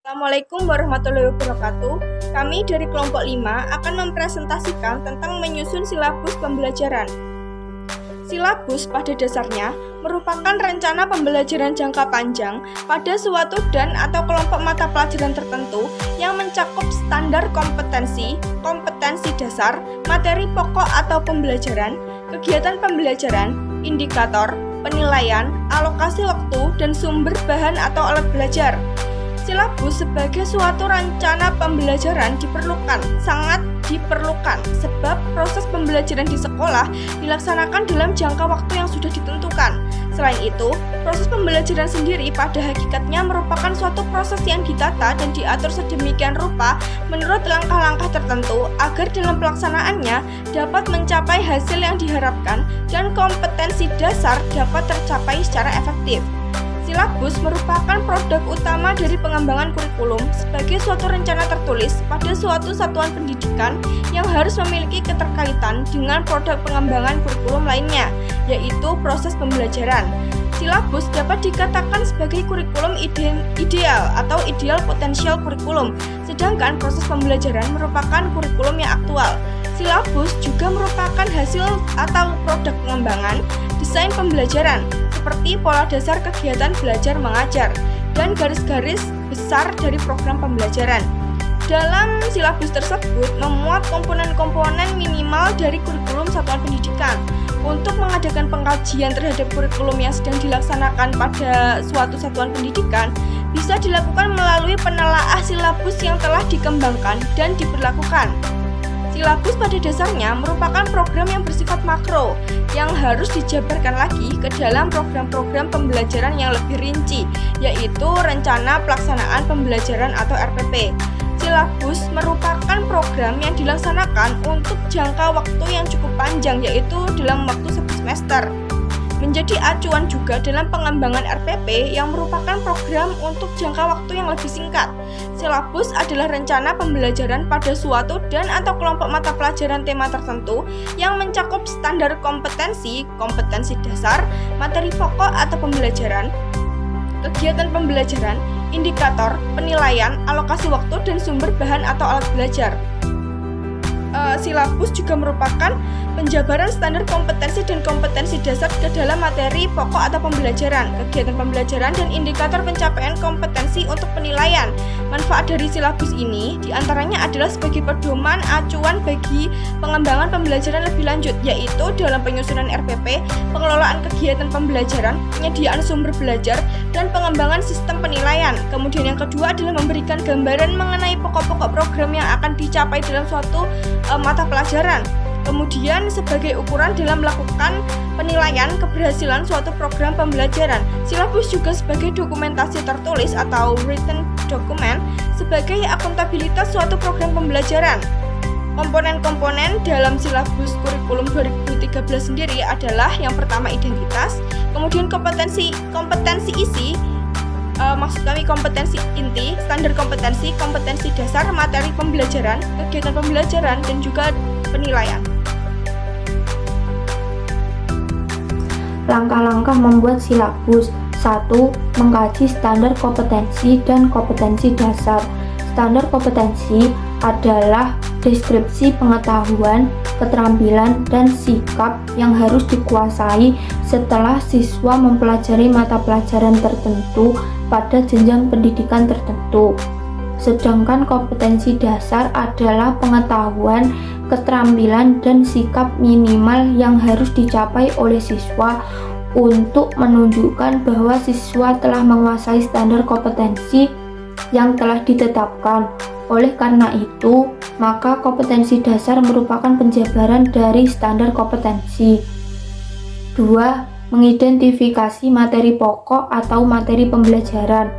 Assalamualaikum warahmatullahi wabarakatuh. Kami dari kelompok 5 akan mempresentasikan tentang menyusun silabus pembelajaran. Silabus pada dasarnya merupakan rencana pembelajaran jangka panjang pada suatu dan atau kelompok mata pelajaran tertentu yang mencakup standar kompetensi, kompetensi dasar, materi pokok atau pembelajaran, kegiatan pembelajaran, indikator, penilaian, alokasi waktu, dan sumber bahan atau alat belajar. Silabus sebagai suatu rencana pembelajaran sangat diperlukan sebab proses pembelajaran di sekolah dilaksanakan dalam jangka waktu yang sudah ditentukan. Selain itu, proses pembelajaran sendiri pada hakikatnya merupakan suatu proses yang ditata dan diatur sedemikian rupa menurut langkah-langkah tertentu agar dalam pelaksanaannya dapat mencapai hasil yang diharapkan dan kompetensi dasar dapat tercapai secara efektif. Silabus merupakan produk utama dari pengembangan kurikulum sebagai suatu rencana tertulis pada suatu satuan pendidikan yang harus memiliki keterkaitan dengan produk pengembangan kurikulum lainnya, yaitu proses pembelajaran. Silabus dapat dikatakan sebagai kurikulum ideal atau ideal potensial kurikulum, sedangkan proses pembelajaran merupakan kurikulum yang aktual. Silabus juga merupakan hasil atau produk pengembangan desain pembelajaran, seperti pola dasar kegiatan belajar mengajar dan garis-garis besar dari program pembelajaran. Dalam silabus tersebut memuat komponen-komponen minimal dari kurikulum satuan pendidikan. Untuk mengadakan pengkajian terhadap kurikulum yang sedang dilaksanakan pada suatu satuan pendidikan bisa dilakukan melalui penelaah silabus yang telah dikembangkan dan diberlakukan. Silabus pada dasarnya merupakan program yang bersifat makro yang harus dijabarkan lagi ke dalam program-program pembelajaran yang lebih rinci, yaitu Rencana Pelaksanaan Pembelajaran atau RPP. Silabus merupakan program yang dilaksanakan untuk jangka waktu yang cukup panjang, yaitu dalam waktu 1 semester. Menjadi acuan juga dalam pengembangan RPP yang merupakan program untuk jangka waktu yang lebih singkat. Silabus adalah rencana pembelajaran pada suatu dan atau kelompok mata pelajaran tema tertentu yang mencakup standar kompetensi, kompetensi dasar, materi pokok atau pembelajaran, kegiatan pembelajaran, indikator, penilaian, alokasi waktu, dan sumber bahan atau alat belajar. Silabus juga merupakan penjabaran standar kompetensi dan kompetensi dasar ke dalam materi pokok atau pembelajaran, kegiatan pembelajaran, dan indikator pencapaian kompetensi untuk penilaian. Manfaat dari silabus ini diantaranya adalah sebagai pedoman acuan bagi pengembangan pembelajaran lebih lanjut, yaitu dalam penyusunan RPP, pengelolaan kegiatan pembelajaran, penyediaan sumber belajar, dan pengembangan sistem penilaian. Kemudian yang kedua adalah memberikan gambaran mengenai pokok-pokok program yang akan dicapai dalam suatu mata pelajaran. Kemudian sebagai ukuran dalam melakukan penilaian keberhasilan suatu program pembelajaran. Silabus juga sebagai dokumentasi tertulis atau written document sebagai akuntabilitas suatu program pembelajaran. Komponen-komponen dalam silabus kurikulum 2013 sendiri adalah yang pertama identitas, kemudian kompetensi isi, maksud kami kompetensi inti, standar kompetensi, kompetensi dasar, materi pembelajaran, kegiatan pembelajaran, dan juga penilaian. Langkah-langkah membuat silabus. 1. Mengkaji standar kompetensi dan kompetensi dasar. Standar kompetensi adalah deskripsi pengetahuan, keterampilan, dan sikap yang harus dikuasai setelah siswa mempelajari mata pelajaran tertentu pada jenjang pendidikan tertentu. Sedangkan kompetensi dasar adalah pengetahuan, keterampilan, dan sikap minimal yang harus dicapai oleh siswa untuk menunjukkan bahwa siswa telah menguasai standar kompetensi yang telah ditetapkan. Oleh karena itu, maka kompetensi dasar merupakan penjabaran dari standar kompetensi. 2. Mengidentifikasi materi pokok atau materi pembelajaran.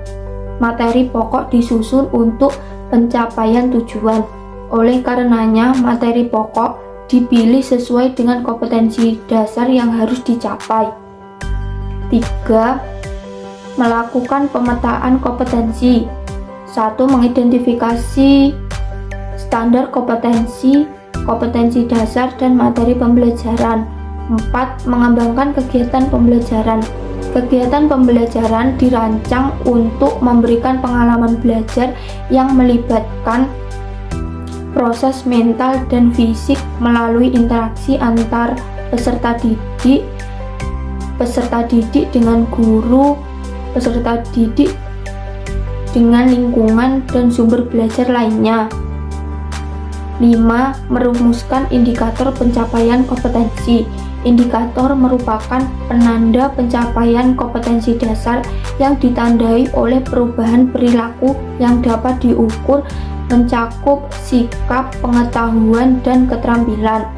Materi pokok disusun untuk pencapaian tujuan. Oleh karenanya, materi pokok dipilih sesuai dengan kompetensi dasar yang harus dicapai. 3. Melakukan pemetaan kompetensi. 1. Mengidentifikasi standar kompetensi, kompetensi dasar, dan materi pembelajaran. 4. Mengembangkan kegiatan pembelajaran. Kegiatan pembelajaran dirancang untuk memberikan pengalaman belajar yang melibatkan proses mental dan fisik melalui interaksi antar peserta didik dengan guru, peserta didik dengan lingkungan dan sumber belajar lainnya. 5. Merumuskan indikator pencapaian kompetensi. Indikator merupakan penanda pencapaian kompetensi dasar yang ditandai oleh perubahan perilaku yang dapat diukur, mencakup sikap, pengetahuan, dan keterampilan.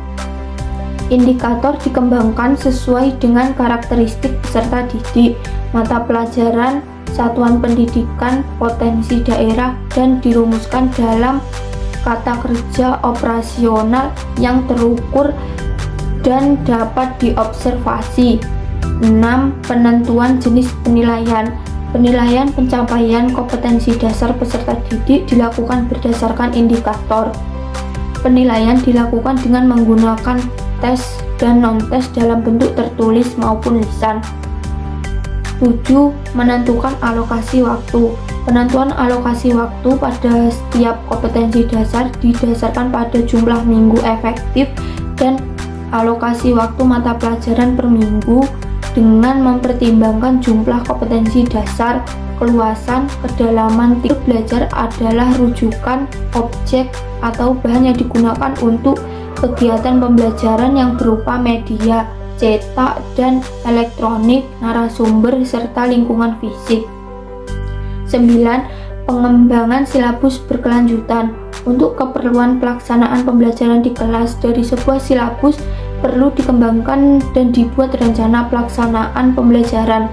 Indikator dikembangkan sesuai dengan karakteristik peserta didik, mata pelajaran, satuan pendidikan, potensi daerah, dan dirumuskan dalam kata kerja operasional yang terukur dan dapat diobservasi. 6. Penentuan jenis penilaian. Penilaian pencapaian kompetensi dasar peserta didik dilakukan berdasarkan indikator. Penilaian dilakukan dengan menggunakan tes dan non-tes dalam bentuk tertulis maupun lisan. 7. Menentukan alokasi waktu. Penentuan alokasi waktu pada setiap kompetensi dasar didasarkan pada jumlah minggu efektif dan alokasi waktu mata pelajaran per minggu dengan mempertimbangkan jumlah kompetensi dasar, keluasan, kedalaman. Tipe belajar adalah rujukan, objek, atau bahan yang digunakan untuk kegiatan pembelajaran yang berupa media, cetak, dan elektronik, narasumber, serta lingkungan fisik. 9. Pengembangan silabus berkelanjutan. Untuk keperluan pelaksanaan pembelajaran di kelas, dari sebuah silabus perlu dikembangkan dan dibuat rencana pelaksanaan pembelajaran.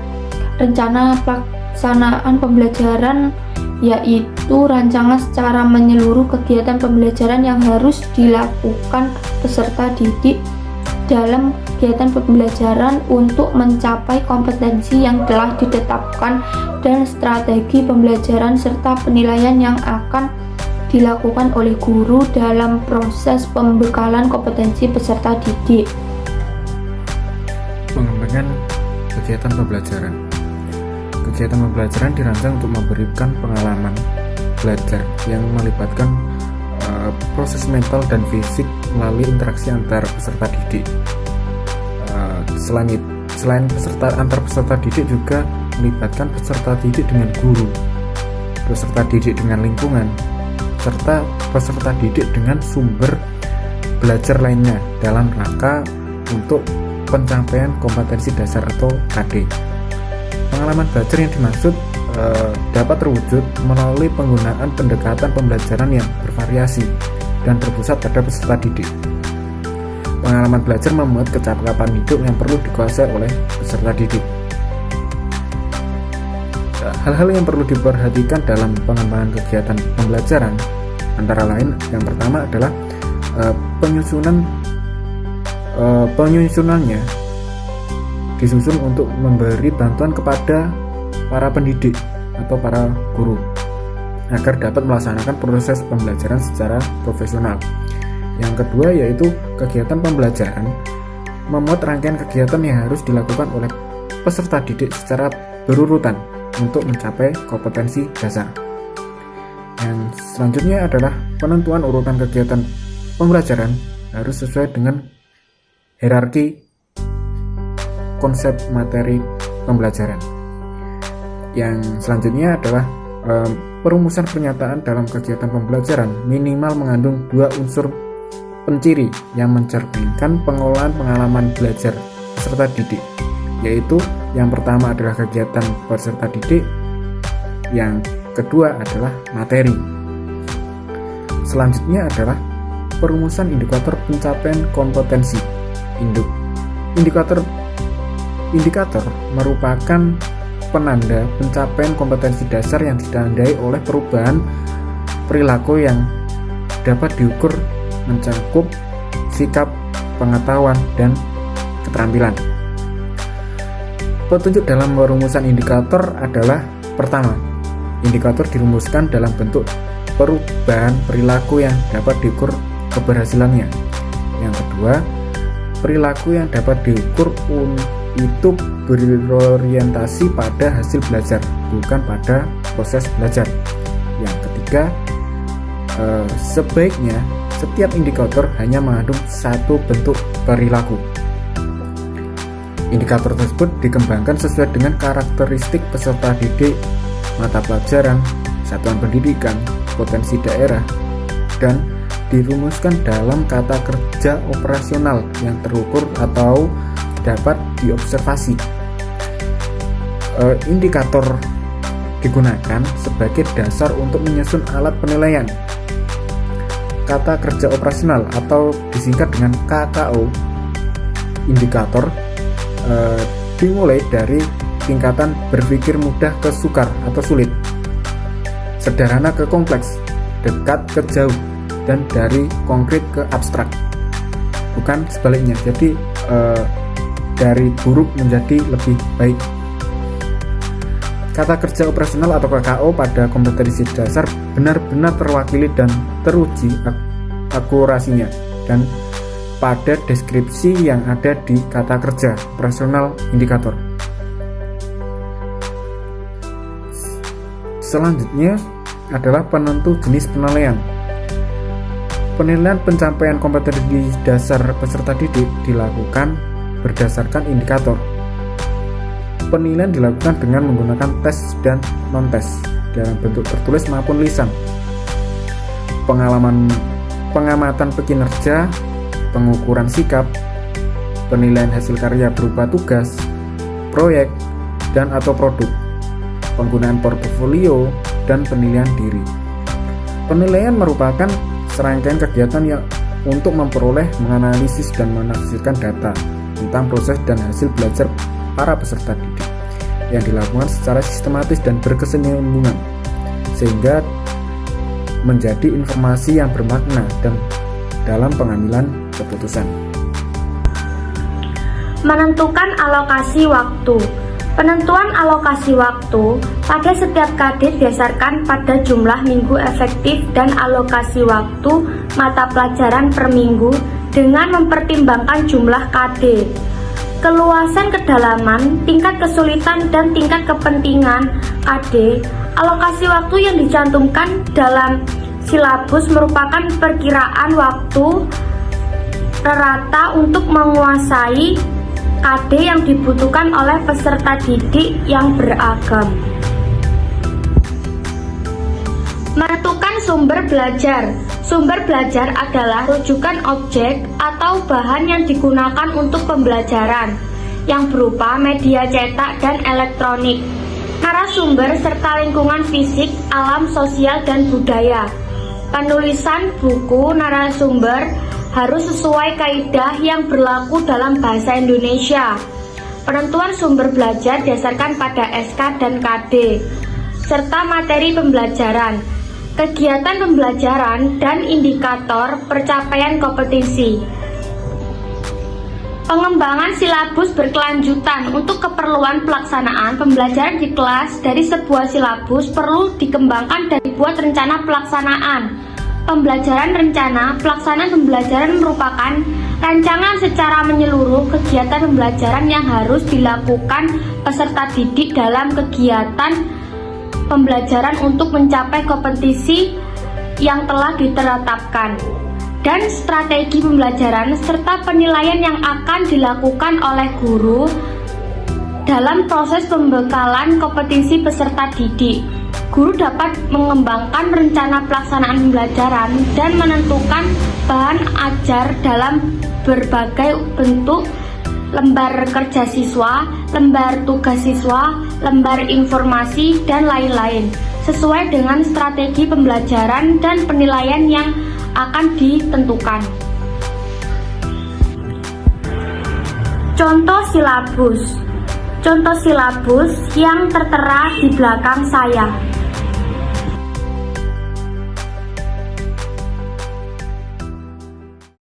Rencana pelaksanaan pembelajaran yaitu rancangan secara menyeluruh kegiatan pembelajaran yang harus dilakukan peserta didik dalam kegiatan pembelajaran untuk mencapai kompetensi yang telah ditetapkan dan strategi pembelajaran serta penilaian yang akan dilakukan oleh guru dalam proses pembekalan kompetensi peserta didik. Pengembangan kegiatan pembelajaran. Kegiatan pembelajaran dirancang untuk memberikan pengalaman belajar yang melibatkan proses mental dan fisik melalui interaksi antar peserta didik. Selain antar peserta didik juga melibatkan peserta didik dengan guru, peserta didik dengan lingkungan, serta peserta didik dengan sumber belajar lainnya dalam rangka untuk pencapaian kompetensi dasar atau KD. Pengalaman belajar yang dimaksud dapat terwujud melalui penggunaan pendekatan pembelajaran yang bervariasi dan terpusat pada peserta didik. Pengalaman belajar memuat kecakapan hidup yang perlu dikuasai oleh peserta didik. Hal-hal yang perlu diperhatikan dalam pengembangan kegiatan pembelajaran antara lain, yang pertama adalah penyusunannya disusun untuk memberi bantuan kepada para pendidik atau para guru agar dapat melaksanakan proses pembelajaran secara profesional. Yang kedua yaitu kegiatan pembelajaran memuat rangkaian kegiatan yang harus dilakukan oleh peserta didik secara berurutan untuk mencapai kompetensi dasar. Yang selanjutnya adalah penentuan urutan kegiatan pembelajaran harus sesuai dengan hierarki konsep materi pembelajaran. Yang selanjutnya adalah perumusan pernyataan dalam kegiatan pembelajaran minimal mengandung 2 unsur penciri yang mencerminkan pengolahan pengalaman belajar peserta didik, yaitu yang pertama adalah kegiatan peserta didik, yang kedua adalah materi. Selanjutnya adalah perumusan indikator pencapaian kompetensi. Indikator merupakan penanda pencapaian kompetensi dasar yang ditandai oleh perubahan perilaku yang dapat diukur, mencakup sikap, pengetahuan, dan keterampilan. Petunjuk dalam perumusan indikator adalah: pertama, indikator dirumuskan dalam bentuk perubahan perilaku yang dapat diukur keberhasilannya. Yang kedua, perilaku yang dapat diukur itu berorientasi pada hasil belajar, bukan pada proses belajar. Yang ketiga, sebaiknya setiap indikator hanya mengandung satu bentuk perilaku. Indikator tersebut dikembangkan sesuai dengan karakteristik peserta didik, mata pelajaran, satuan pendidikan, potensi daerah, dan dirumuskan dalam kata kerja operasional yang terukur atau dapat diobservasi. Indikator digunakan sebagai dasar untuk menyusun alat penilaian. Kata kerja operasional atau disingkat dengan KKO, indikator, dimulai dari tingkatan berpikir mudah ke sukar atau sulit, sederhana ke kompleks, dekat ke jauh, dan dari konkret ke abstrak, bukan sebaliknya. Jadi dari buruk menjadi lebih baik. Kata kerja operasional atau KKO pada kompetensi dasar benar-benar terwakili dan teruji akurasinya dan pada deskripsi yang ada di kata kerja operasional indikator. Selanjutnya adalah penentu jenis penilaian. Penilaian pencapaian kompetensi dasar peserta didik dilakukan berdasarkan indikator. Penilaian dilakukan dengan menggunakan tes dan non-tes dalam bentuk tertulis maupun lisan. Pengamatan kinerja, pengukuran sikap, penilaian hasil karya berupa tugas, proyek, dan atau produk, penggunaan portofolio, dan penilaian diri. Penilaian merupakan serangkaian kegiatan yang untuk memperoleh, menganalisis, dan menafsirkan data tentang proses dan hasil belajar para peserta didik yang dilakukan secara sistematis dan berkesinambungan sehingga menjadi informasi yang bermakna dan dalam pengambilan keputusan. Menentukan alokasi waktu. Penentuan alokasi waktu pada setiap KD berdasarkan pada jumlah minggu efektif dan alokasi waktu mata pelajaran per minggu dengan mempertimbangkan jumlah KD, keluasan kedalaman, tingkat kesulitan, dan tingkat kepentingan KD. Alokasi waktu yang dicantumkan dalam silabus merupakan perkiraan waktu rata untuk menguasai KD yang dibutuhkan oleh peserta didik yang beragam. Menentukan sumber belajar. Sumber belajar adalah rujukan objek atau bahan yang digunakan untuk pembelajaran yang berupa media cetak dan elektronik, narasumber serta lingkungan fisik, alam, sosial, dan budaya. Penulisan buku narasumber harus sesuai kaidah yang berlaku dalam bahasa Indonesia. Penentuan sumber belajar didasarkan pada SK dan KD, serta materi pembelajaran, kegiatan pembelajaran, dan indikator pencapaian kompetensi. Pengembangan silabus berkelanjutan. Untuk keperluan pelaksanaan pembelajaran di kelas dari sebuah silabus perlu dikembangkan dan dibuat rencana pelaksanaan. Pembelajaran rencana. Pelaksanaan pembelajaran merupakan rancangan secara menyeluruh kegiatan pembelajaran yang harus dilakukan peserta didik dalam kegiatan pembelajaran untuk mencapai kompetensi yang telah ditetapkan, dan strategi pembelajaran serta penilaian yang akan dilakukan oleh guru dalam proses pembekalan kompetensi peserta didik. Guru dapat mengembangkan rencana pelaksanaan pembelajaran dan menentukan bahan ajar dalam berbagai bentuk: lembar kerja siswa, lembar tugas siswa, lembar informasi, dan lain-lain, sesuai dengan strategi pembelajaran dan penilaian yang akan ditentukan. Contoh silabus. Contoh silabus yang tertera di belakang saya.